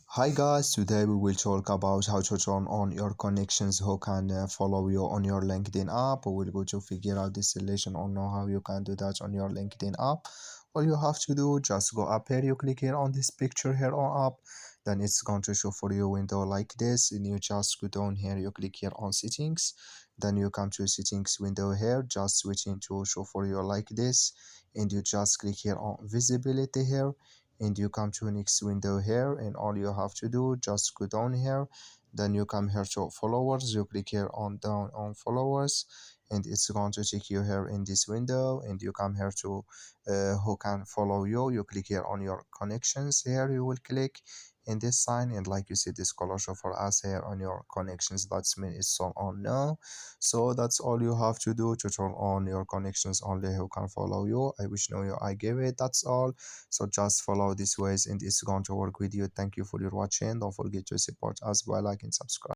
Hi guys, today we will talk about how to turn on your connections who can follow you on your LinkedIn app. We will go to figure out this solution or know how you can do that on your LinkedIn app. All you have to do, just go up here, you click here on this picture here on app, then it's going to show for you window like this, and you just go down here, you click here on settings, then you come to settings window here, just switching to show for you like this, and you just click here on visibility here, and you come to next window here, and all you have to do, just go down here, then you come here to followers, you click here on down on followers, and it's going to take you here in this window, and you come here to who can follow you, you click here on your connections here, you will click in this sign, and like you see this color show for us here on your connections, that's mean it's on now. So that's all you have to do to turn on your connections only who can follow you. I wish know you I gave it, that's all. So just follow these ways and it's going to work with you. Thank you for your watching. Don't forget to support us by liking, subscribe.